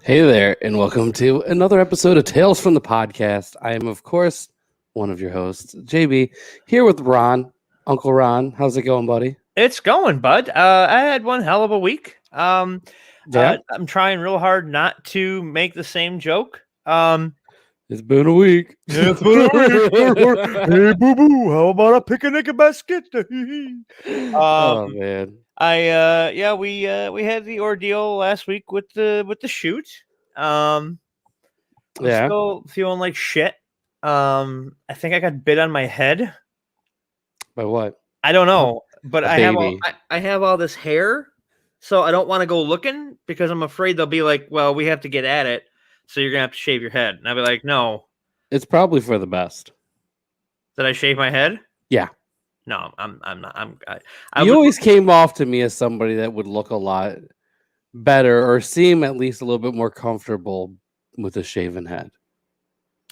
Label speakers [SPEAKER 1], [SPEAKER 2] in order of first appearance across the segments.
[SPEAKER 1] Hey there, and welcome to another episode of Tales from the Podcast. I am, of course, one of your hosts, JB, here with Ron. Uncle Ron, how's it going, buddy?
[SPEAKER 2] It's going, bud. I had one hell of a week. I'm trying real hard not to make the same joke.
[SPEAKER 1] It's been a week.
[SPEAKER 2] It's been a week. Hey, boo-boo, how about a picnic basket?
[SPEAKER 1] Oh, man.
[SPEAKER 2] We had the ordeal last week with the shoot. I'm still feeling like shit. I think I got bit on my head.
[SPEAKER 1] By what?
[SPEAKER 2] I don't know, but I have all this hair, so I don't want to go looking because I'm afraid they'll be like, "Well, we have to get at it, so you're gonna have to shave your head." And I'll be like, "No."
[SPEAKER 1] It's probably for the best.
[SPEAKER 2] Did I shave my head?
[SPEAKER 1] Yeah.
[SPEAKER 2] No, I'm not.
[SPEAKER 1] You always came off to me as somebody that would look a lot better or seem at least a little bit more comfortable with a shaven head.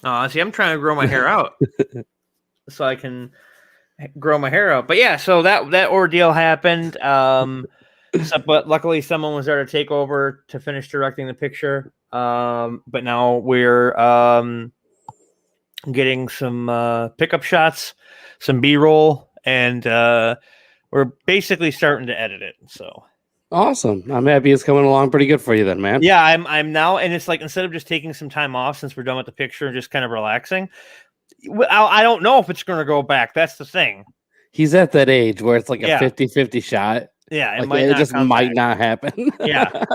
[SPEAKER 2] Oh, see, I'm trying to grow my hair out so I can grow my hair out. But yeah, so that ordeal happened. But luckily someone was there to take over to finish directing the picture. But now we're getting some pickup shots, some B-roll. And we're basically starting to edit it. So
[SPEAKER 1] awesome! I'm happy it's coming along pretty good for you, then, man.
[SPEAKER 2] Yeah, I'm now, and it's like instead of just taking some time off since we're done with the picture and just kind of relaxing, I don't know if it's going to go back. That's the thing.
[SPEAKER 1] He's at that age where it's like a 50-50 shot.
[SPEAKER 2] Yeah,
[SPEAKER 1] it just might not happen.
[SPEAKER 2] Yeah,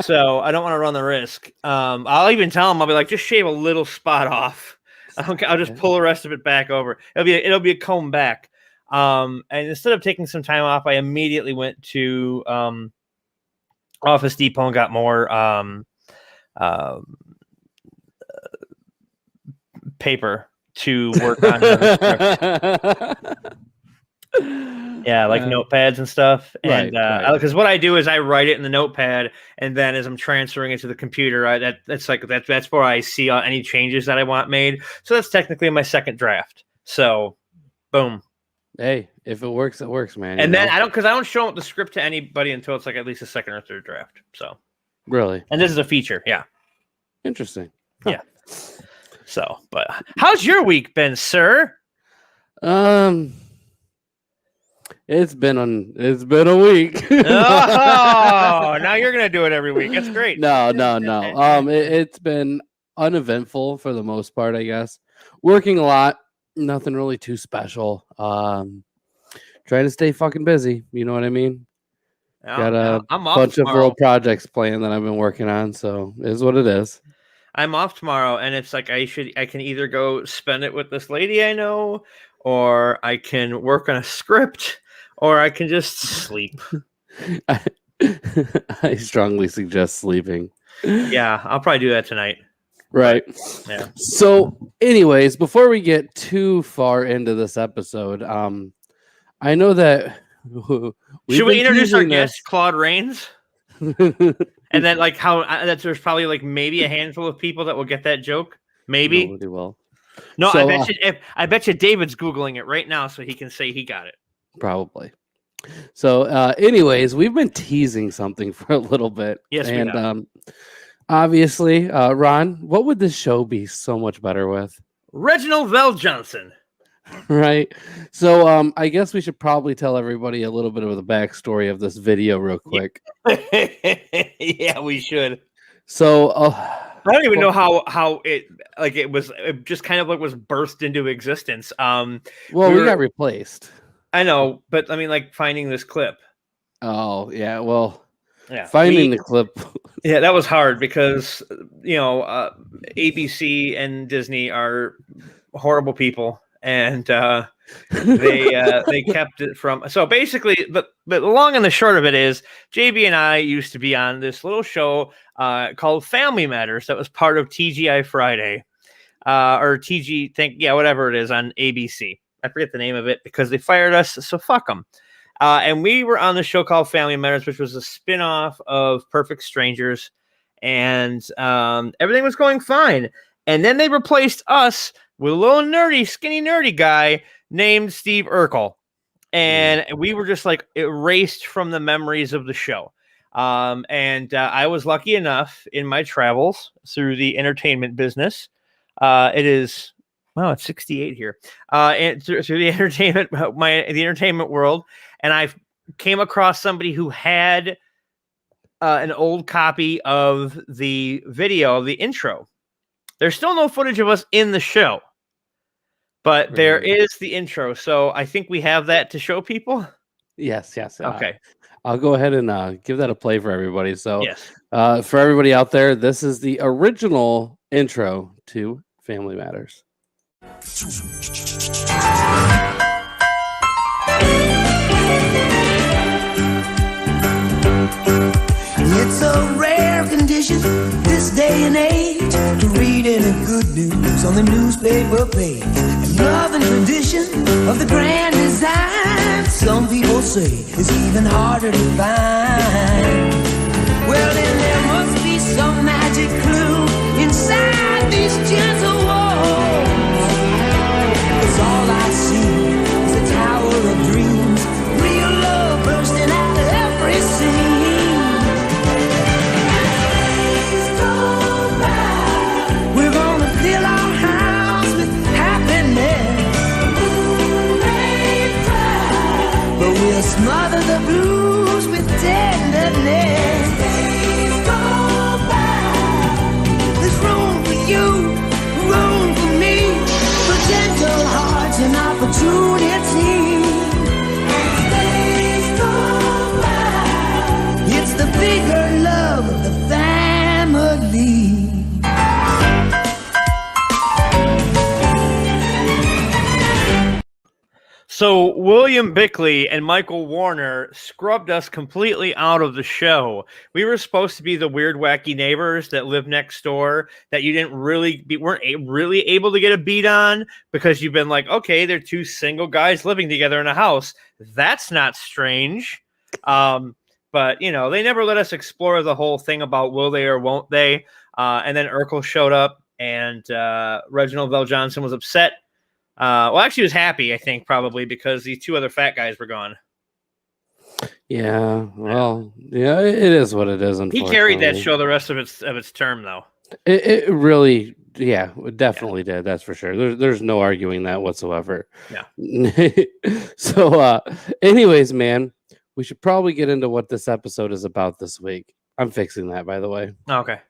[SPEAKER 2] so I don't want to run the risk. I'll even tell him, I'll be like, just shave a little spot off. I'll just pull the rest of it back over. It'll be a comb back. And instead of taking some time off, I immediately went to Office Depot and got more paper to work on. Yeah, like notepads and stuff. And because what I do is I write it in the notepad, and then as I'm transferring it to the computer, that's where I see any changes that I want made. So that's technically my second draft. So, boom.
[SPEAKER 1] Hey, if it works, it works, man.
[SPEAKER 2] And then I don't show the script to anybody until it's like at least a second or third draft. So
[SPEAKER 1] really,
[SPEAKER 2] and this is a feature, yeah.
[SPEAKER 1] Interesting. Huh.
[SPEAKER 2] Yeah. So, but how's your week been, sir?
[SPEAKER 1] It's been a week.
[SPEAKER 2] Oh, now you're gonna do it every week. That's great.
[SPEAKER 1] No. It's been uneventful for the most part, I guess. Working a lot. Nothing really too special. Trying to stay fucking busy. You know what I mean? Got a bunch of little projects planned that I've been working on, so it is what it is.
[SPEAKER 2] I'm off tomorrow, and it's like I can either go spend it with this lady I know, or I can work on a script, or I can just sleep.
[SPEAKER 1] I strongly suggest sleeping.
[SPEAKER 2] Yeah, I'll probably do that tonight.
[SPEAKER 1] Right.
[SPEAKER 2] Yeah.
[SPEAKER 1] So, anyways, before we get too far into this episode, I know that
[SPEAKER 2] should we introduce our guest, Claude Rains? And then, like, there's probably like maybe a handful of people that will get that joke. Maybe
[SPEAKER 1] nobody will.
[SPEAKER 2] No, so, I bet you David's Googling it right now so he can say he got it.
[SPEAKER 1] Probably. So, anyways, we've been teasing something for a little bit.
[SPEAKER 2] Yes,
[SPEAKER 1] and we have. Obviously, Ron, what would this show be so much better with?
[SPEAKER 2] Reginald VelJohnson.
[SPEAKER 1] Right. So I guess we should probably tell everybody a little bit of the backstory of this video real quick.
[SPEAKER 2] Yeah, we should.
[SPEAKER 1] So
[SPEAKER 2] I don't even know how it just kind of like was burst into existence.
[SPEAKER 1] well, we got replaced.
[SPEAKER 2] I know, but I mean, like finding this clip.
[SPEAKER 1] Oh yeah, well,
[SPEAKER 2] Yeah,
[SPEAKER 1] finding the clip.
[SPEAKER 2] Yeah, that was hard because ABC and Disney are horrible people, and they kept it from. So basically, the long and the short of it is, JB and I used to be on this little show called Family Matters that was part of TGI Friday, or whatever it is on ABC. I forget the name of it because they fired us, so fuck them. And we were on the show called Family Matters, which was a spin-off of Perfect Strangers, and everything was going fine. And then they replaced us with a little nerdy, skinny, nerdy guy named Steve Urkel. And we were just like erased from the memories of the show. And I was lucky enough in my travels through the entertainment business. It's 68 here. And through the entertainment world. And I came across somebody who had an old copy of the video of the intro. There's still no footage of us in the show, but there is the intro. So I think we have that to show people.
[SPEAKER 1] Yes.
[SPEAKER 2] Okay.
[SPEAKER 1] I'll go ahead and give that a play for everybody. So
[SPEAKER 2] yes.
[SPEAKER 1] For everybody out there, this is the original intro to Family Matters.
[SPEAKER 3] It's a rare condition this day and age to read any good news on the newspaper page. And love and tradition of the grand design, some people say, is even harder to find. Well, then there must be some magic clue inside these gentle walls. 'Cause all I see is a tower of dreams, real love bursting out of every scene. Smother the blues with tenderness. Days go by. There's room for you, room for me, for gentle hearts and opportunity. Days go by. It's the bigger love of the family.
[SPEAKER 2] So William Bickley and Michael Warner scrubbed us completely out of the show. We were supposed to be the weird, wacky neighbors that live next door that you weren't really able to get a beat on because you've been like, okay, they're two single guys living together in a house. That's not strange. But they never let us explore the whole thing about will they or won't they. And then Urkel showed up, and Reginald VelJohnson was upset. Actually, he was happy, I think, probably because these two other fat guys were gone.
[SPEAKER 1] Yeah, well, yeah, it is what it is.
[SPEAKER 2] He carried that show the rest of its term, though.
[SPEAKER 1] It really, it definitely did. That's for sure. There's no arguing that whatsoever.
[SPEAKER 2] Yeah.
[SPEAKER 1] So, anyways, man, we should probably get into what this episode is about this week. I'm fixing that, by the way.
[SPEAKER 2] Okay.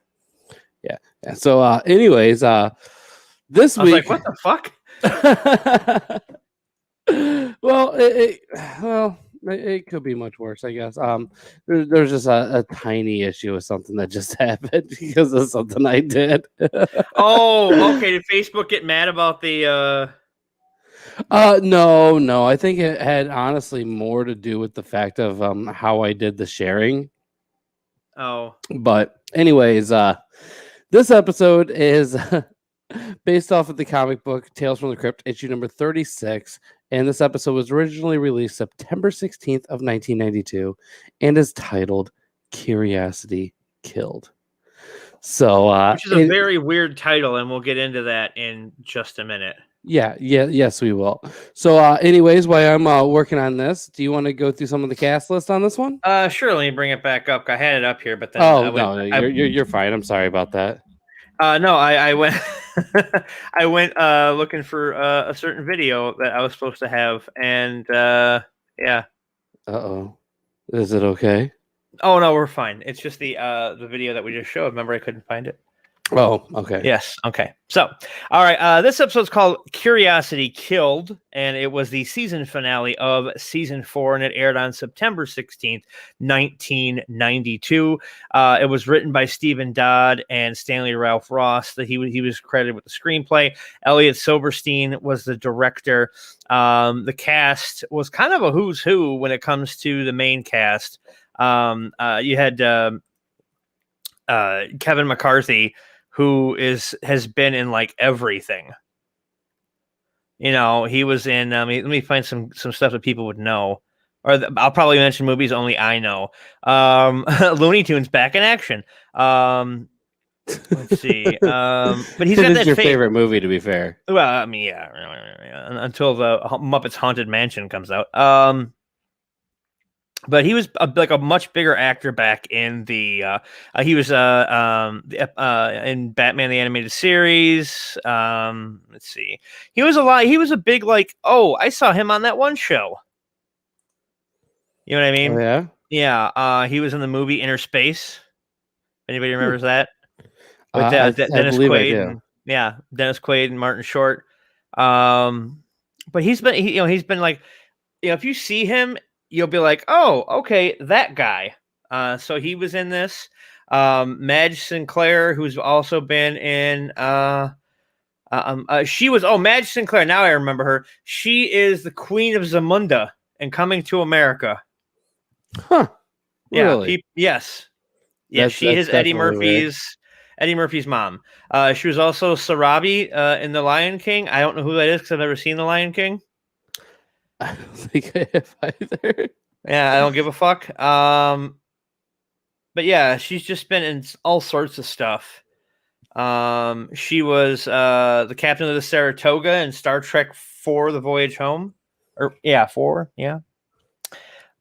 [SPEAKER 1] Yeah. So, anyways, this week,
[SPEAKER 2] like, what the fuck?
[SPEAKER 1] It could be much worse, I guess. There's just a tiny issue with something that just happened because of something I did.
[SPEAKER 2] Oh, okay. Did Facebook get mad about the?
[SPEAKER 1] No. I think it had honestly more to do with the fact of how I did the sharing.
[SPEAKER 2] Oh,
[SPEAKER 1] but anyways, this episode is based off of the comic book Tales from the Crypt, issue number 36, and this episode was originally released September 16th of 1992 and is titled Curiosity Killed. So,
[SPEAKER 2] which is a very weird title, and we'll get into that in just a minute.
[SPEAKER 1] Yes, we will. So, anyways, while I'm working on this, do you want to go through some of the cast list on this one?
[SPEAKER 2] Sure. Let me bring it back up. I had it up here, but then
[SPEAKER 1] no, you're fine. I'm sorry about that.
[SPEAKER 2] No, I went I went looking for a certain video that I was supposed to have, and yeah.
[SPEAKER 1] Uh-oh. Is it okay?
[SPEAKER 2] Oh no, we're fine. It's just the video that we just showed. Remember, I couldn't find it.
[SPEAKER 1] Oh, okay.
[SPEAKER 2] Yes. Okay. So, all right. This episode's called Curiosity Killed, and it was the season finale of season 4, and it aired on September 16th, 1992. It was written by Stephen Dodd and Stanley Ralph Ross. That he was credited with the screenplay. Elliot Silverstein was the director. The cast was kind of a who's who when it comes to the main cast. You had Kevin McCarthy, who has been in like everything. You know, he was in. Let me find some stuff that people would know, or I'll probably mention movies only I know. Looney Tunes back in action. Let's see. But he's got
[SPEAKER 1] It
[SPEAKER 2] that
[SPEAKER 1] is your
[SPEAKER 2] face.
[SPEAKER 1] favorite movie, to be fair.
[SPEAKER 2] Well, I mean, yeah, until the Muppets Haunted Mansion comes out. But he was like a much bigger actor back in the. He was in Batman the Animated Series. Let's see. He was a big like. Oh, I saw him on that one show. You know what I mean?
[SPEAKER 1] Oh, yeah.
[SPEAKER 2] Yeah. He was in the movie Inner Space. Anybody remembers that? With
[SPEAKER 1] I
[SPEAKER 2] Dennis
[SPEAKER 1] believe I
[SPEAKER 2] Quaid.
[SPEAKER 1] do.
[SPEAKER 2] Yeah, Dennis Quaid and Martin Short. But he's been like, if you see him, you'll be like, oh, okay, that guy. So he was in this. Madge Sinclair, who's also been in. She was Madge Sinclair. Now I remember her. She is the Queen of Zamunda in Coming to America.
[SPEAKER 1] Huh. Really?
[SPEAKER 2] Yeah. Yes. Yeah. She is Eddie Murphy's mom. She was also Sarabi in The Lion King. I don't know who that is because I've never seen The Lion King.
[SPEAKER 1] I don't think I have either.
[SPEAKER 2] Yeah, I don't give a fuck. But yeah, she's just been in all sorts of stuff. She was the captain of the Saratoga in Star Trek IV: The Voyage Home. 4, yeah.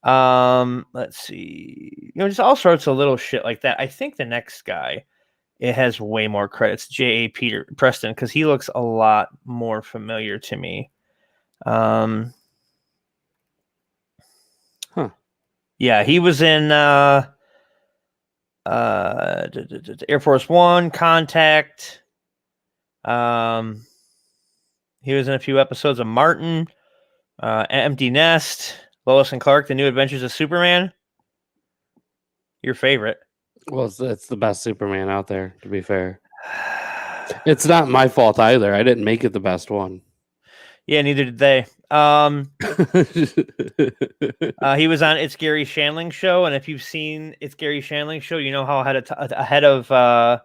[SPEAKER 2] Let's see. Just all sorts of little shit like that. I think the next guy, it has way more credits. J.A. Peter Preston, because he looks a lot more familiar to me. Yeah, he was in Air Force One, Contact. He was in a few episodes of Martin, Empty Nest, Lois and Clark, The New Adventures of Superman. Your favorite.
[SPEAKER 1] Well, it's the best Superman out there, to be fair. It's not my fault either. I didn't make it the best one.
[SPEAKER 2] Yeah, neither did they. He was on It's Gary Shandling's show, and if you've seen It's Gary Shandling's show, you know how ahead of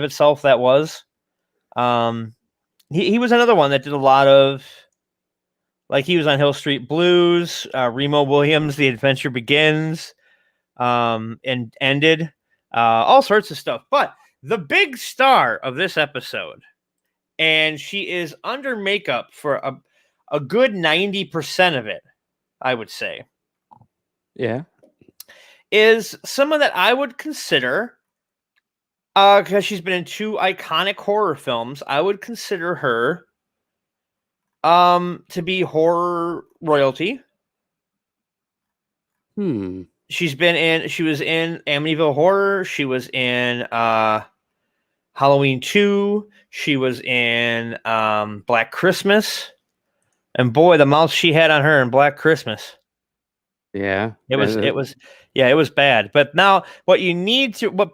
[SPEAKER 2] itself that was. He was another one that did a lot of, like, he was on Hill Street Blues, Remo Williams, The Adventure Begins, and ended all sorts of stuff. But the big star of this episode, and she is under makeup for a good 90% of it, I would say.
[SPEAKER 1] Yeah.
[SPEAKER 2] Is someone that I would consider, because she's been in 2 iconic horror films, I would consider her to be horror royalty. She was in Amityville Horror. She was in Halloween 2. She was in Black Christmas. And boy, the mouth she had on her in Black Christmas.
[SPEAKER 1] Yeah.
[SPEAKER 2] It was bad. But now what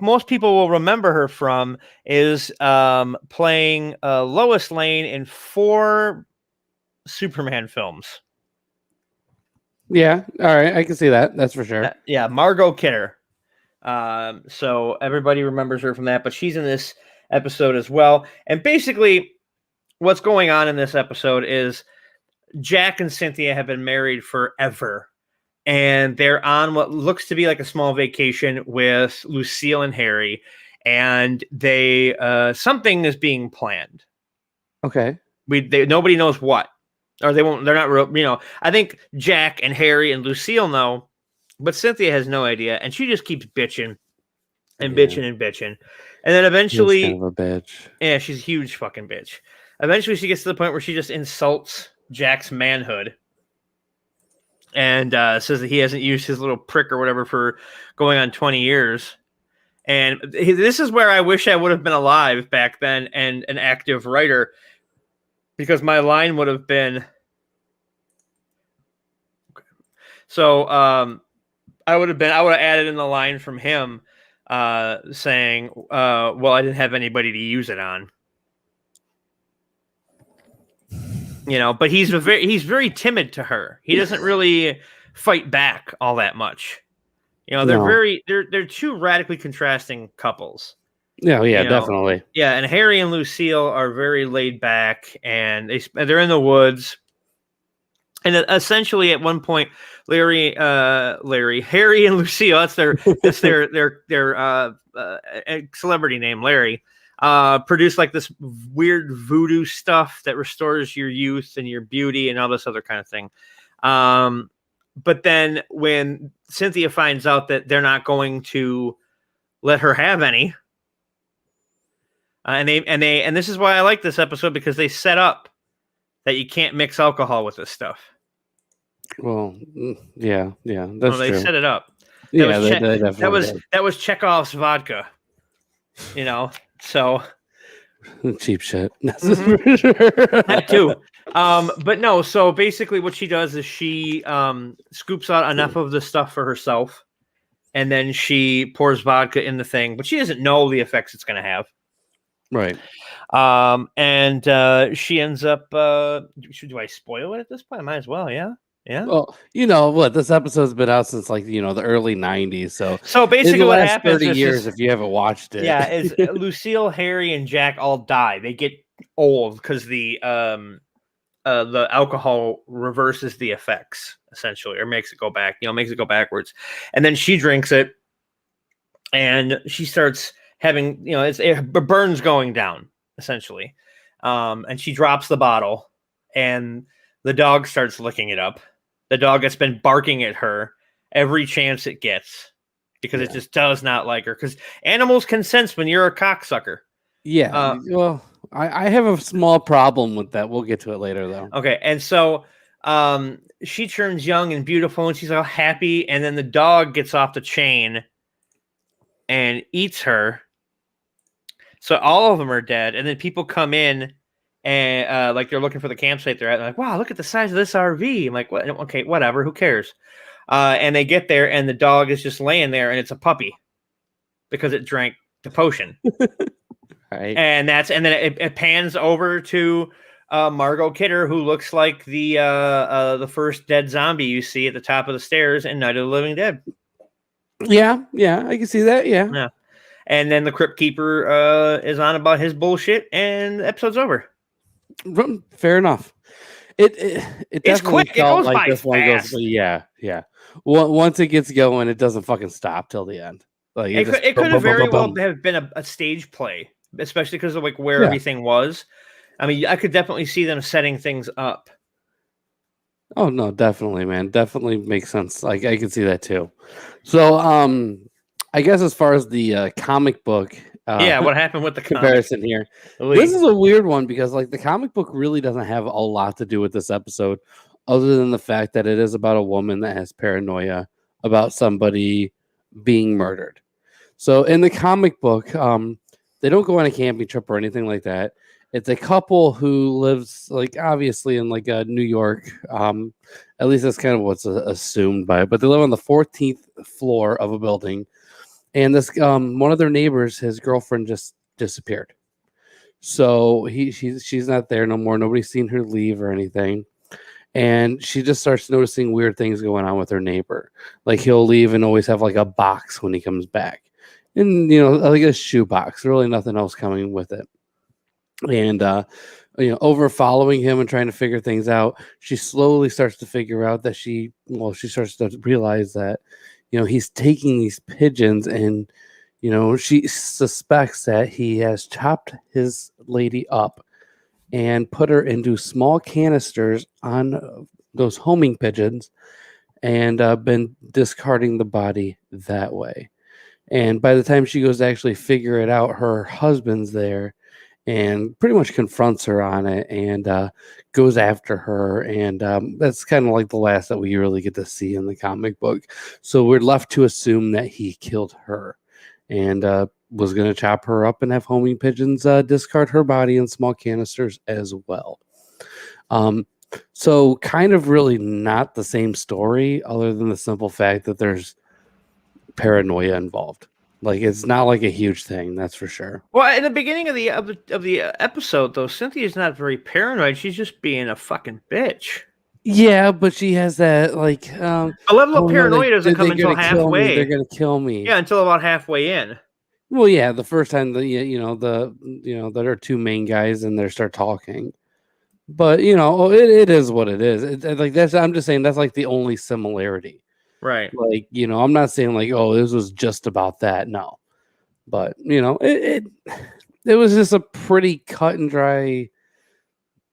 [SPEAKER 2] most people will remember her from is playing Lois Lane in 4 Superman films.
[SPEAKER 1] Yeah. All right. I can see that. That's for sure.
[SPEAKER 2] Margot Kidder. So everybody remembers her from that, but she's in this episode as well. And basically what's going on in this episode is Jack and Cynthia have been married forever, and they're on what looks to be like a small vacation with Lucille and Harry, and they something is being planned.
[SPEAKER 1] Okay.
[SPEAKER 2] Nobody knows what, or they won't. They're not real. I think Jack and Harry and Lucille know, but Cynthia has no idea, and she just keeps bitching and
[SPEAKER 1] Yeah.
[SPEAKER 2] bitching and bitching. And then
[SPEAKER 1] She's
[SPEAKER 2] eventually,
[SPEAKER 1] kind of a bitch.
[SPEAKER 2] yeah, she's a huge fucking bitch. Eventually, she gets to the point where she just insults Jack's manhood and says that he hasn't used his little prick or whatever for going on 20 years. And this is where I wish I would have been alive back then and an active writer, because my line would have been, so I would have added in the line from him saying, well, I didn't have anybody to use it on. But he's very timid to her. He doesn't really fight back all that much. They're
[SPEAKER 1] No.
[SPEAKER 2] they're two radically contrasting couples.
[SPEAKER 1] Yeah, definitely.
[SPEAKER 2] Yeah, and Harry and Lucille are very laid back, and they're in the woods. And essentially, at one point, Harry and Lucille, that's their celebrity name, Larry, produce like this weird voodoo stuff that restores your youth and your beauty and all this other kind of thing. But then when Cynthia finds out that they're not going to let her have any, and this is why I like this episode, because they set up that you can't mix alcohol with this stuff.
[SPEAKER 1] Well, yeah, that's
[SPEAKER 2] they
[SPEAKER 1] true.
[SPEAKER 2] set it up. That was Chekhov's vodka. So
[SPEAKER 1] cheap shit.
[SPEAKER 2] That too. But no, so basically what she does is she scoops out enough of the stuff for herself, and then she pours vodka in the thing, but she doesn't know the effects it's going to have.
[SPEAKER 1] Right.
[SPEAKER 2] And she ends up do I spoil it at this point? I might as well, yeah.
[SPEAKER 1] Well, what, this episode's been out since like the early 90s,
[SPEAKER 2] so basically
[SPEAKER 1] in the
[SPEAKER 2] what
[SPEAKER 1] last
[SPEAKER 2] happens
[SPEAKER 1] 30 years if you haven't watched it.
[SPEAKER 2] Yeah, is Lucille, Harry, and Jack all die. They get old because the alcohol reverses the effects, essentially, or makes it go back, makes it go backwards. And then she drinks it, and she starts having, it burns going down, essentially. And she drops the bottle, and the dog starts licking it up. The dog that's been barking at her every chance it gets, because it just does not like her. Because animals can sense when you're a cocksucker.
[SPEAKER 1] Yeah. Well, I have a small problem with that. We'll get to it later, though.
[SPEAKER 2] Okay. And so she turns young and beautiful, and she's all happy. And then the dog gets off the chain and eats her. So all of them are dead. And then people come in and like they're looking for the campsite they're at. They're like, wow, look at the size of this RV. I'm like, what? Okay, whatever. Who cares? And they get there, and the dog is just laying there, and it's a puppy because it drank the potion.
[SPEAKER 1] Right.
[SPEAKER 2] And then it pans over to Margot Kidder, who looks like the first dead zombie you see at the top of the stairs in Night of the Living Dead.
[SPEAKER 1] Yeah, I can see that. Yeah.
[SPEAKER 2] And then the Crypt Keeper is on about his bullshit, and the episode's over.
[SPEAKER 1] Fair enough. It's
[SPEAKER 2] quick. It goes
[SPEAKER 1] like
[SPEAKER 2] by
[SPEAKER 1] this one
[SPEAKER 2] fast.
[SPEAKER 1] goes. Yeah. Once it gets going, it doesn't fucking stop till the end. Like
[SPEAKER 2] it could have very well have been a stage play, especially because of like where everything was. I mean, I could definitely see them setting things up.
[SPEAKER 1] Oh no, definitely, man. Definitely makes sense. Like I can see that too. So, I guess as far as the comic book,
[SPEAKER 2] what happened with the
[SPEAKER 1] comparison here? This is a weird one because like the comic book really doesn't have a lot to do with this episode, other than the fact that it is about a woman that has paranoia about somebody being murdered. So in the comic book, they don't go on a camping trip or anything like that. It's a couple who lives like obviously in like New York. At least that's kind of what's assumed by it. But they live on the 14th floor of a building. And this one of their neighbors, his girlfriend just disappeared. So she's not there no more. Nobody's seen her leave or anything. And she just starts noticing weird things going on with her neighbor. Like he'll leave and always have like a box when he comes back. And like a shoe box, really nothing else coming with it. And over following him and trying to figure things out, she slowly starts to figure out that she starts to realize that he's taking these pigeons and she suspects that he has chopped his lady up and put her into small canisters on those homing pigeons and been discarding the body that way. And by the time she goes to actually figure it out, her husband's there and pretty much confronts her on it and goes after her. And that's kind of like the last that we really get to see in the comic book. So we're left to assume that he killed her and was going to chop her up and have homing pigeons discard her body in small canisters as well. So kind of really not the same story, other than the simple fact that there's paranoia involved. Like, it's not like a huge thing, that's for sure.
[SPEAKER 2] Well, in the beginning of the episode, though, Cynthia's not very paranoid. She's just being a fucking bitch.
[SPEAKER 1] Yeah, but she has that like
[SPEAKER 2] a level of paranoia doesn't come until halfway.
[SPEAKER 1] They're gonna kill me.
[SPEAKER 2] Yeah, until about halfway in.
[SPEAKER 1] Well, yeah, the first time that are two main guys and they start talking. But it is what it is. Like that's I'm just saying that's like the only similarity.
[SPEAKER 2] Right.
[SPEAKER 1] Like, I'm not saying like, oh, this was just about that. No. But, it was just a pretty cut and dry,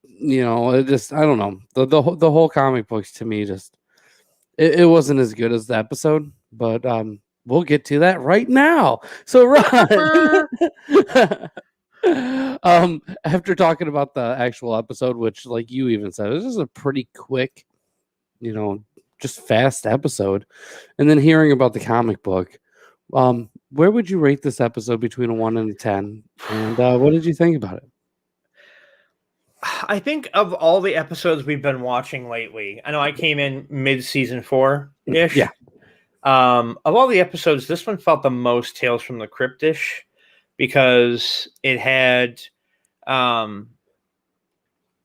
[SPEAKER 1] it just, I don't know. The whole comic books to me just, it wasn't as good as the episode, but we'll get to that right now. So, Ron, after talking about the actual episode, which like you even said, this is a pretty quick, just fast episode, and then hearing about the comic book, where would you rate this episode between a 1 and a 10, and what did you think about it?
[SPEAKER 2] I think of all the episodes we've been watching lately, I know I came in mid-season 4-ish.
[SPEAKER 1] Yeah.
[SPEAKER 2] Of all the episodes, this one felt the most Tales from the Crypt-ish, because it had no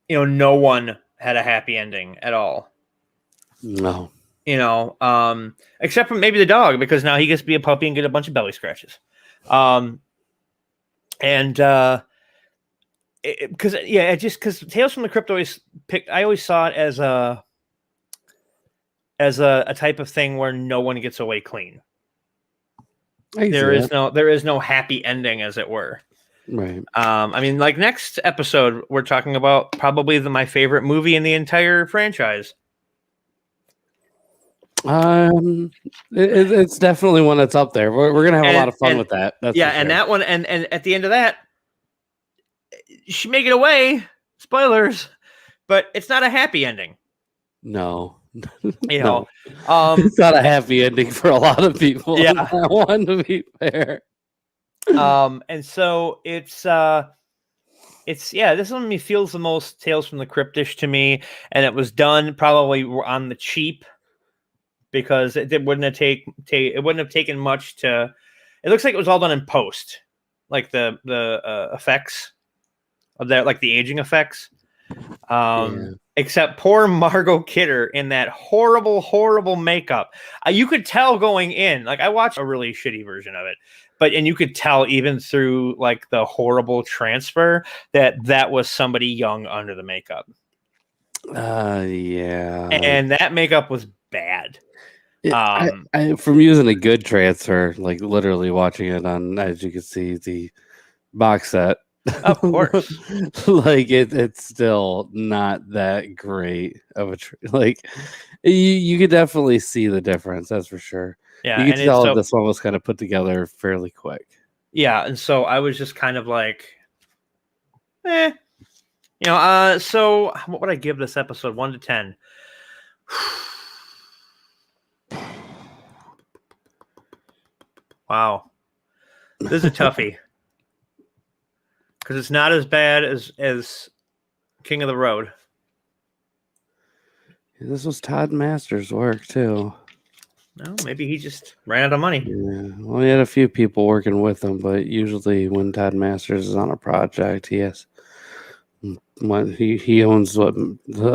[SPEAKER 2] one had a happy ending at all.
[SPEAKER 1] No.
[SPEAKER 2] Except for maybe the dog, because now he gets to be a puppy and get a bunch of belly scratches. Because Tales from the Crypt I always saw it as a type of thing where no one gets away clean. There is no happy ending, as it were.
[SPEAKER 1] Right.
[SPEAKER 2] I mean, like next episode, we're talking about probably my favorite movie in the entire franchise.
[SPEAKER 1] It's definitely one that's up there. We're gonna have a lot of fun with that. That's
[SPEAKER 2] and that one, and at the end of that, she may get away. Spoilers, but it's not a happy ending.
[SPEAKER 1] No,
[SPEAKER 2] no.
[SPEAKER 1] It's not a happy ending for a lot of people.
[SPEAKER 2] Yeah,
[SPEAKER 1] that one, to be fair.
[SPEAKER 2] And so this one feels the most Tales from the Crypt-ish to me, and it was done probably on the cheap, because it wouldn't have taken much to. It looks like it was all done in post, like the effects of that, like the aging effects. Except poor Margot Kidder in that horrible makeup. You could tell going in. Like, I watched a really shitty version of it, and you could tell even through like the horrible transfer that was somebody young under the makeup.
[SPEAKER 1] Yeah.
[SPEAKER 2] And that makeup was bad.
[SPEAKER 1] From using a good transfer, like literally watching it on, as you can see, the box set.
[SPEAKER 2] Of course.
[SPEAKER 1] Like it's still not that great of a like you could definitely see the difference, that's for sure.
[SPEAKER 2] Yeah,
[SPEAKER 1] you can tell this one was kind of put together fairly quick.
[SPEAKER 2] Yeah, and so I was just kind of like, so what would I give this episode? 1 to 10. Wow, this is a toughie. Because it's not as bad as King of the Road.
[SPEAKER 1] This was Todd Masters' work too.
[SPEAKER 2] No, maybe he just ran out of money.
[SPEAKER 1] Yeah, well, he had a few people working with him, but usually when Todd Masters is on a project, he owns the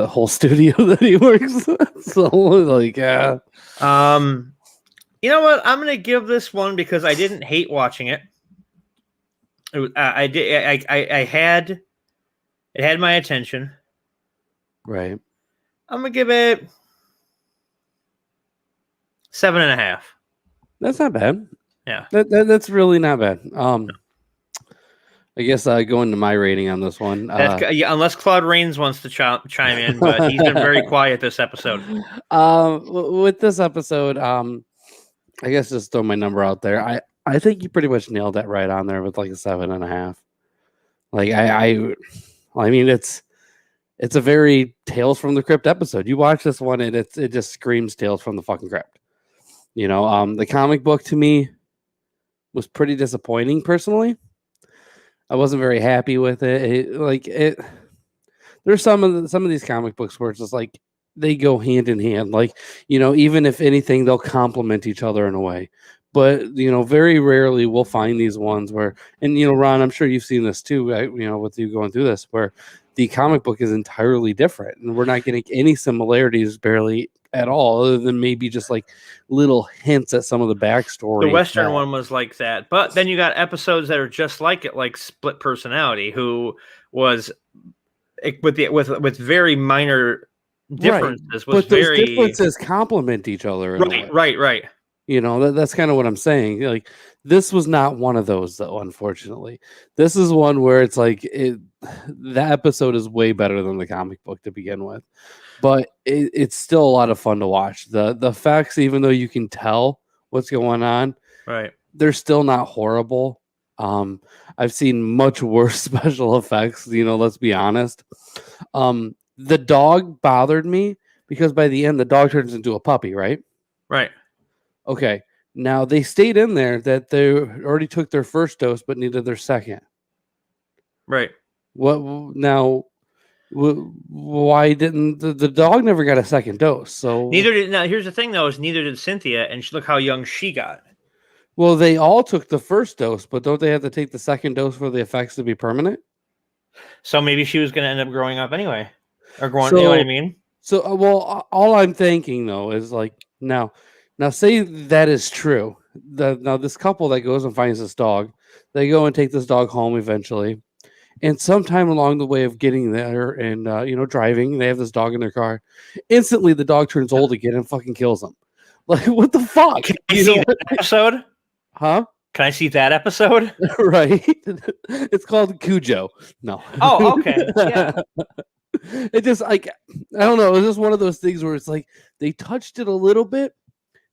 [SPEAKER 1] whole studio that he works with. So like, yeah.
[SPEAKER 2] You know what? I'm gonna give this one, because I didn't hate watching it. It had my attention.
[SPEAKER 1] Right.
[SPEAKER 2] I'm gonna give it 7.5.
[SPEAKER 1] That's not bad.
[SPEAKER 2] Yeah.
[SPEAKER 1] That's really not bad. I guess going to my rating on this one.
[SPEAKER 2] Unless Claude Rains wants to chime in, but he's been very quiet this episode.
[SPEAKER 1] With this episode, I guess just throw my number out there. I think you pretty much nailed that right on there with like a 7.5. Like I mean, it's a very Tales from the Crypt episode. You watch this one, and it just screams Tales from the fucking Crypt. You know, the comic book to me was pretty disappointing personally. I wasn't very happy with it. There's some of these comic books where it's just like they go hand in hand. Like, you know, even if anything, they'll complement each other in a way. But you know, very rarely we'll find these ones where, and you know, Ron, I'm sure you've seen this too. Right? You know, with you going through this, where the comic book is entirely different, and we're not getting any similarities barely at all, other than maybe just like little hints at some of the backstory.
[SPEAKER 2] The Western one was like that, but then you got episodes that are just like it, like Split Personality, who was with very minor differences.
[SPEAKER 1] Right.
[SPEAKER 2] Was
[SPEAKER 1] but those
[SPEAKER 2] very
[SPEAKER 1] differences complement each other.
[SPEAKER 2] Right.
[SPEAKER 1] You know, that's kind of what I'm saying. Like, this was not one of those, though, unfortunately. This is one where it's like that episode is way better than the comic book to begin with. But it's still a lot of fun to watch. The effects, even though you can tell what's going on,
[SPEAKER 2] right,
[SPEAKER 1] they're still not horrible. I've seen much worse special effects, you know, let's be honest. The dog bothered me because by the end, the dog turns into a puppy, right?
[SPEAKER 2] Right.
[SPEAKER 1] Okay, now they stayed in there that they already took their first dose but needed their second.
[SPEAKER 2] Right.
[SPEAKER 1] What now? Why didn't the dog never got a second dose? So
[SPEAKER 2] neither did. Now here's the thing, though: is neither did Cynthia, and look how young she got.
[SPEAKER 1] Well, they all took the first dose, but don't they have to take the second dose for the effects to be permanent?
[SPEAKER 2] So maybe she was going to end up growing up anyway, or growing. You know what I mean?
[SPEAKER 1] So, well, all I'm thinking though is like now say that is true. Now this couple that goes and finds this dog, they go and take this dog home eventually, and sometime along the way of getting there and you know, driving, they have this dog in their car. Instantly, the dog turns old again and fucking kills them. Like, what the fuck?
[SPEAKER 2] Can I see that episode?
[SPEAKER 1] Huh?
[SPEAKER 2] Can I see that episode?
[SPEAKER 1] Right. It's called Cujo. No.
[SPEAKER 2] Oh, okay. Yeah.
[SPEAKER 1] It just like, I don't know. It was just one of those things where it's like they touched it a little bit,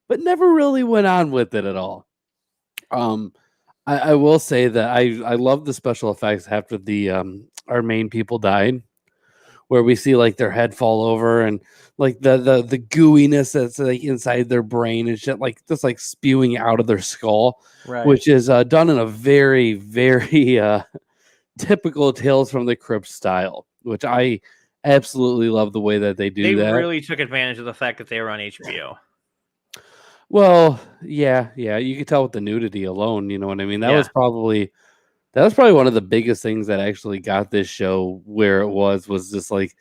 [SPEAKER 1] but never really went on with it at all. I will say that I love the special effects after the our main people died, where we see like their head fall over and like the gooiness that's like inside their brain and shit, like just like spewing out of their skull,
[SPEAKER 2] Right.
[SPEAKER 1] which is done in a very, very typical Tales from the Crypt style, which I absolutely love the way that they do that.
[SPEAKER 2] They really took advantage of the fact that they were on HBO.
[SPEAKER 1] Well, yeah, you could tell with the nudity alone, you know what I mean? That
[SPEAKER 2] Yeah.
[SPEAKER 1] was probably one of the biggest things that actually got this show where it was just like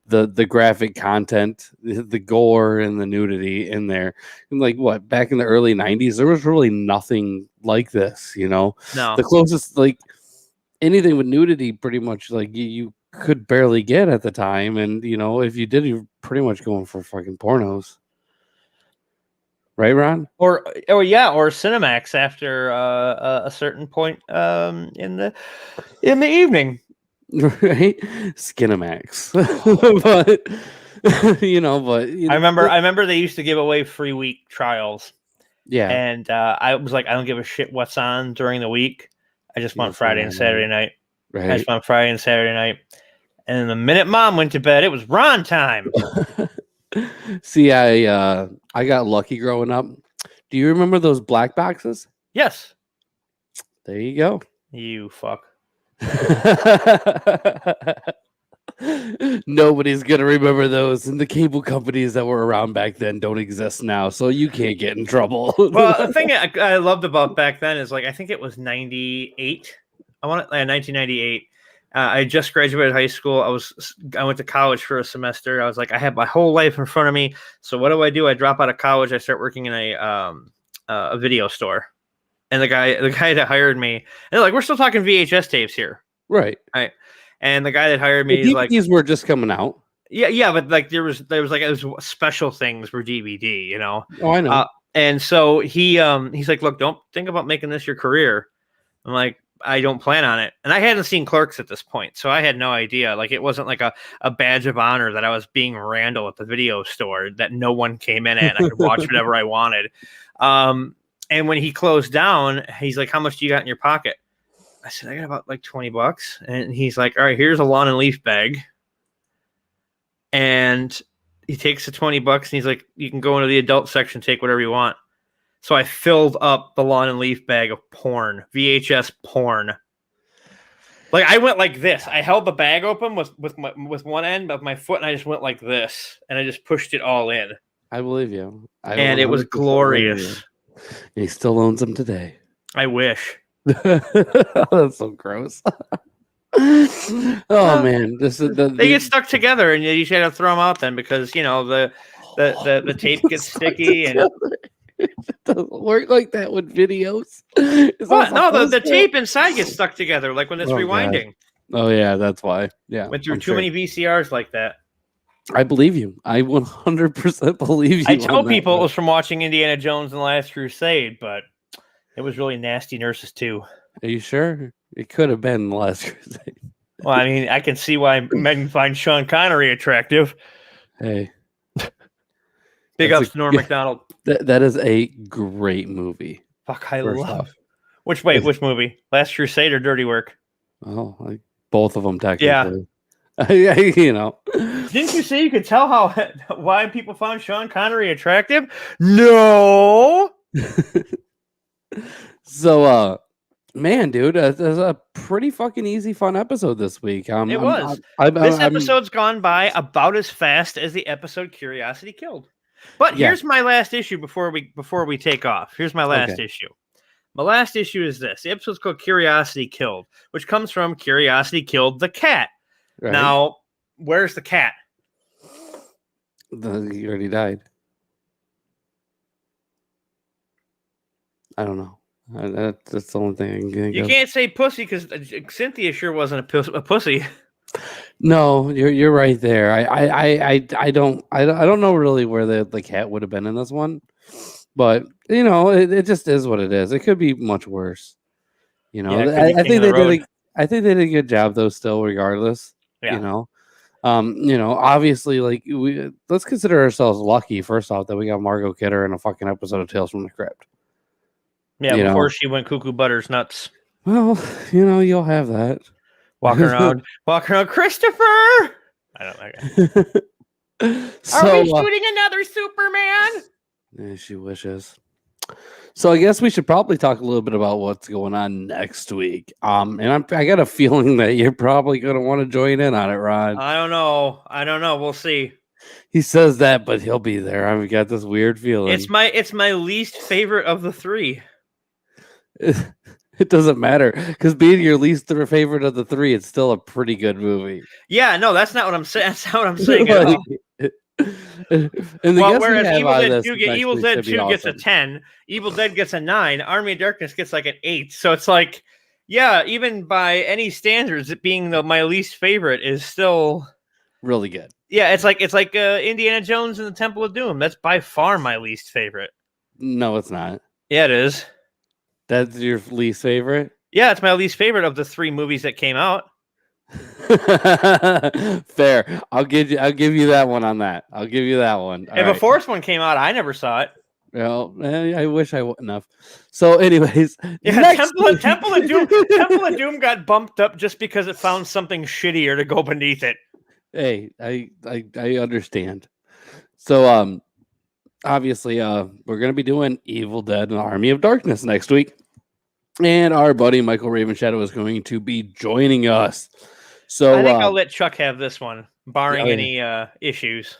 [SPEAKER 1] the graphic content, the gore and the nudity in there. And like what, back in the early 90s, there was really nothing like this, you know?
[SPEAKER 2] No.
[SPEAKER 1] The closest, like anything with nudity, pretty much like you could barely get at the time. And, you know, if you did, you're pretty much going for fucking pornos. Right, Ron?
[SPEAKER 2] Or Cinemax after a certain point in the evening.
[SPEAKER 1] Right, Skinamax. but you know,
[SPEAKER 2] I remember they used to give away free week trials.
[SPEAKER 1] Yeah,
[SPEAKER 2] and I was like, I don't give a shit what's on during the week. I just want Friday and Saturday night.
[SPEAKER 1] Right.
[SPEAKER 2] I just want Friday and Saturday night. And the minute Mom went to bed, it was Ron time.
[SPEAKER 1] See, I got lucky growing up. Do you remember those black boxes?
[SPEAKER 2] Yes.
[SPEAKER 1] There you go.
[SPEAKER 2] You fuck.
[SPEAKER 1] Nobody's gonna remember those, and the cable companies that were around back then don't exist now, so you can't get in trouble.
[SPEAKER 2] Well, the thing I loved about back then is like I think it was 98. 1998. I just graduated high school. I went to college for a semester. I was like, I have my whole life in front of me. So what do? I drop out of college. I start working in a video store. And the guy that hired me, and they're like, we're still talking VHS tapes here.
[SPEAKER 1] Right.
[SPEAKER 2] And the guy that hired me,
[SPEAKER 1] the DVDs were just coming out.
[SPEAKER 2] Yeah, but like there was like it was special things for DVD, you know.
[SPEAKER 1] Oh, I know.
[SPEAKER 2] And so he's like, look, don't think about making this your career. I'm like, I don't plan on it. And I hadn't seen Clerks at this point, so I had no idea. Like it wasn't like a badge of honor that I was being Randall at the video store that no one came in at and I could watch whatever I wanted. And when he closed down, he's like, "How much do you got in your pocket?" I said, "I got about like $20." And he's like, "All right, here's a lawn and leaf bag." And he takes the $20 and he's like, "You can go into the adult section, take whatever you want." So I filled up the lawn and leaf bag of porn, VHS porn. Like I went like this. I held the bag open with one end of my foot, and I just went like this, and I just pushed it all in.
[SPEAKER 1] I believe you.
[SPEAKER 2] And it was glorious.
[SPEAKER 1] He still owns them today.
[SPEAKER 2] I wish.
[SPEAKER 1] That's so gross. Oh man, this is
[SPEAKER 2] they get stuck together, and you should have to throw them out then because the tape gets sticky and
[SPEAKER 1] it doesn't work like that with videos.
[SPEAKER 2] What? No, the tape inside gets stuck together like when it's rewinding.
[SPEAKER 1] God. Oh yeah, that's why. Yeah,
[SPEAKER 2] went through too many VCRs like that.
[SPEAKER 1] I believe you. I 100% believe you.
[SPEAKER 2] I tell people it was from watching Indiana Jones and the Last Crusade, but it was really Nasty Nurses too.
[SPEAKER 1] Are you sure? It could have been The Last Crusade.
[SPEAKER 2] Well, I mean, I can see why men find Sean Connery attractive.
[SPEAKER 1] Hey.
[SPEAKER 2] Big ups to Norm Macdonald.
[SPEAKER 1] That is a great movie.
[SPEAKER 2] Fuck, I love. Which movie? Last Crusade or Dirty Work?
[SPEAKER 1] Oh, like both of them technically.
[SPEAKER 2] Yeah.
[SPEAKER 1] You know.
[SPEAKER 2] Didn't you say you could tell why people found Sean Connery attractive? No.
[SPEAKER 1] So, man, dude, it's a pretty fucking easy, fun episode this week.
[SPEAKER 2] It was. This episode's gone by about as fast as the episode Curiosity Killed. But here's my last issue before we take off. Here's my last issue. My last issue is this. The episode's called Curiosity Killed, which comes from Curiosity Killed the Cat. Right. Now, where's the cat?
[SPEAKER 1] He already died. I don't know. That's the only thing I can think of.
[SPEAKER 2] You can't say pussy because Cynthia sure wasn't a pussy.
[SPEAKER 1] No, you're right there. I don't know really where the cat would have been in this one, but you know it just is what it is. It could be much worse. You know, I think they did a good job though. Still, regardless, you know, obviously, like let's consider ourselves lucky first off that we got Margot Kidder in a fucking episode of Tales from the Crypt.
[SPEAKER 2] Yeah, before she went cuckoo butters nuts.
[SPEAKER 1] Well, you'll have that.
[SPEAKER 2] Walking around, Christopher. I don't know. Are we shooting another Superman?
[SPEAKER 1] Yeah, she wishes. So I guess we should probably talk a little bit about what's going on next week. And I got a feeling that you're probably going to want to join in on it, Ron.
[SPEAKER 2] I don't know. We'll see.
[SPEAKER 1] He says that, but he'll be there. I've got this weird feeling.
[SPEAKER 2] It's my least favorite of the three.
[SPEAKER 1] It doesn't matter because being your least favorite of the three, it's still a pretty good movie.
[SPEAKER 2] Yeah, no, that's not what I'm saying. That's not what I'm saying at all. Whereas Evil Dead 2 gets a 10, Evil Dead gets a 9, Army of Darkness gets like an 8. So it's like, yeah, even by any standards, it being my least favorite is still
[SPEAKER 1] really good.
[SPEAKER 2] Yeah, it's like Indiana Jones and the Temple of Doom. That's by far my least favorite.
[SPEAKER 1] No, it's not.
[SPEAKER 2] Yeah, it is.
[SPEAKER 1] That's your least favorite?
[SPEAKER 2] Yeah, it's my least favorite of the 3 movies that came out.
[SPEAKER 1] Fair. I'll give you that one on that. I'll give you that one.
[SPEAKER 2] If a 4th one came out, I never saw it.
[SPEAKER 1] Well, I wish I wouldn't have. So, anyways,
[SPEAKER 2] Temple of Doom got bumped up just because it found something shittier to go beneath it.
[SPEAKER 1] Hey, I understand. So, obviously, we're gonna be doing Evil Dead and Army of Darkness next week. And our buddy Michael Ravenshadow is going to be joining us. So
[SPEAKER 2] I think I'll let Chuck have this one, barring any issues.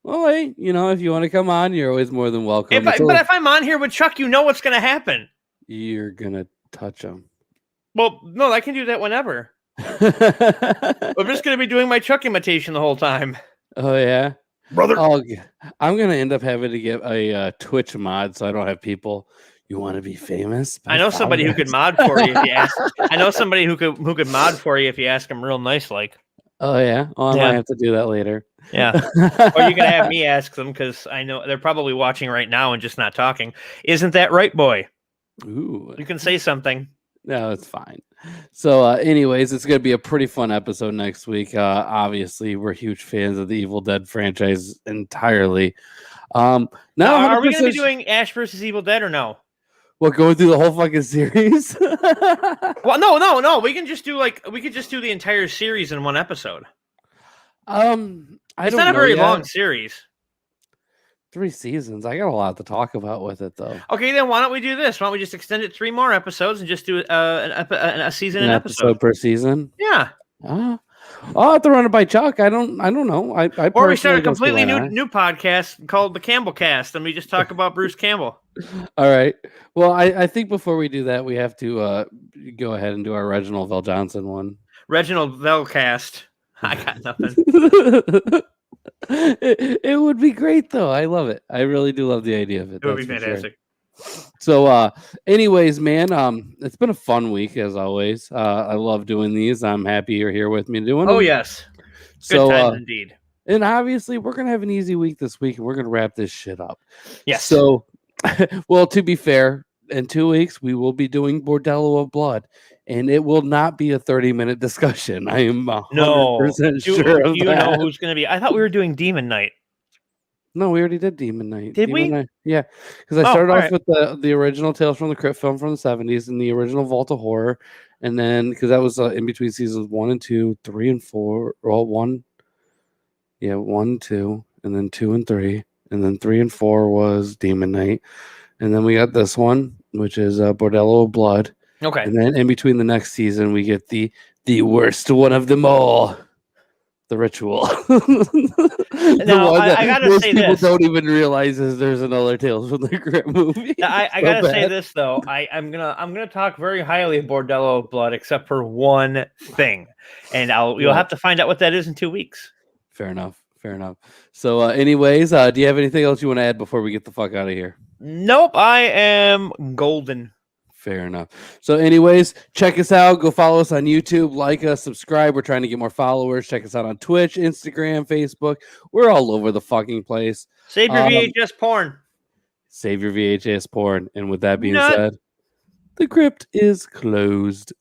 [SPEAKER 1] Well, hey, if you want to come on, you're always more than welcome.
[SPEAKER 2] But if I'm on here with Chuck, you know what's going to happen.
[SPEAKER 1] You're going to touch him.
[SPEAKER 2] Well, no, I can do that whenever. I'm just going to be doing my Chuck imitation the whole time.
[SPEAKER 1] Oh, yeah?
[SPEAKER 2] Brother.
[SPEAKER 1] Oh, I'm going to end up having to get a Twitch mod so I don't have people... You want to be famous?
[SPEAKER 2] I know somebody who could mod for you if you ask. I know somebody who could mod for you if you ask him real nice, like.
[SPEAKER 1] Oh yeah. Oh, I might have to do that later.
[SPEAKER 2] Yeah. Or you can have me ask them because I know they're probably watching right now and just not talking. Isn't that right, boy?
[SPEAKER 1] Ooh.
[SPEAKER 2] You can say something.
[SPEAKER 1] No, it's fine. So, anyways, it's going to be a pretty fun episode next week. Obviously, we're huge fans of the Evil Dead franchise entirely. Now,
[SPEAKER 2] are we going to be doing Ash versus Evil Dead or no?
[SPEAKER 1] What, going through the whole fucking series?
[SPEAKER 2] Well, no. We could just do the entire series in one episode.
[SPEAKER 1] It's
[SPEAKER 2] not a very long series.
[SPEAKER 1] 3 seasons. I got a lot to talk about with it, though.
[SPEAKER 2] Okay, then why don't we do this? Why don't we just extend it 3 more episodes and just do a season an episode
[SPEAKER 1] per season?
[SPEAKER 2] Yeah.
[SPEAKER 1] I'll have to run it by Chuck. I don't know.
[SPEAKER 2] Or we start a completely new podcast called the Campbell Cast, and we just talk about Bruce Campbell.
[SPEAKER 1] All right. Well, I think before we do that, we have to go ahead and do our Reginald Vell Johnson one.
[SPEAKER 2] Reginald Vell Cast. I got nothing.
[SPEAKER 1] It would be great, though. I love it. I really do love the idea of it.
[SPEAKER 2] It would be fantastic.
[SPEAKER 1] Sure. So, anyways, man, it's been a fun week as always. I love doing these. I'm happy you're here with me doing them.
[SPEAKER 2] Oh yes, good times indeed.
[SPEAKER 1] And obviously, we're gonna have an easy week this week, and we're gonna wrap this shit up.
[SPEAKER 2] Yes.
[SPEAKER 1] So, well, to be fair, in 2 weeks we will be doing Bordello of Blood, and it will not be a 30-minute discussion. I am 100% sure of that.
[SPEAKER 2] You know who's gonna be? I thought we were doing Demon Night.
[SPEAKER 1] No, we already did Demon Night.
[SPEAKER 2] Did we?
[SPEAKER 1] Night. Yeah, because I started off with the original Tales from the Crypt film from the 70s and the original Vault of Horror, and then because that was in between seasons 1 and 2, 3 and 4, well, 1, 2, and then 2 and 3, and then 3 and 4 was Demon Night, and then we got this one, which is Bordello of Blood.
[SPEAKER 2] Okay,
[SPEAKER 1] and then in between the next season, we get the worst one of them all. The Ritual.
[SPEAKER 2] Now, I gotta say
[SPEAKER 1] people
[SPEAKER 2] this.
[SPEAKER 1] don't even realize there's another Tales from the Crypt movie.
[SPEAKER 2] I gotta say this though. I'm gonna talk very highly of Bordello of Blood, except for one thing, and you'll have to find out what that is in 2 weeks.
[SPEAKER 1] Fair enough. So, anyways, do you have anything else you want to add before we get the fuck out of here?
[SPEAKER 2] Nope, I am golden.
[SPEAKER 1] Fair enough. So anyways, check us out. Go follow us on YouTube. Like us. Subscribe. We're trying to get more followers. Check us out on Twitch, Instagram, Facebook. We're all over the fucking place.
[SPEAKER 2] Save your VHS porn.
[SPEAKER 1] Save your VHS porn. And with that being said, the crypt is closed.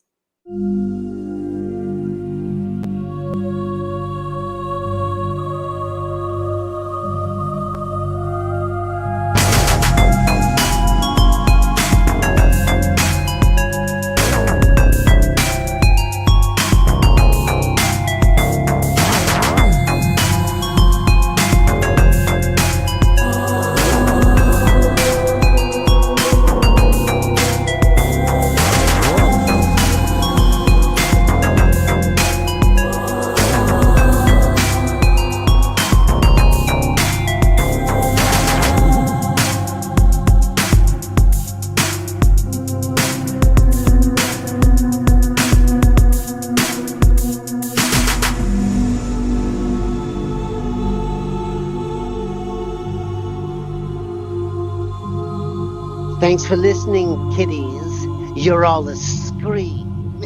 [SPEAKER 4] Thanks for listening, kiddies. You're all a scream.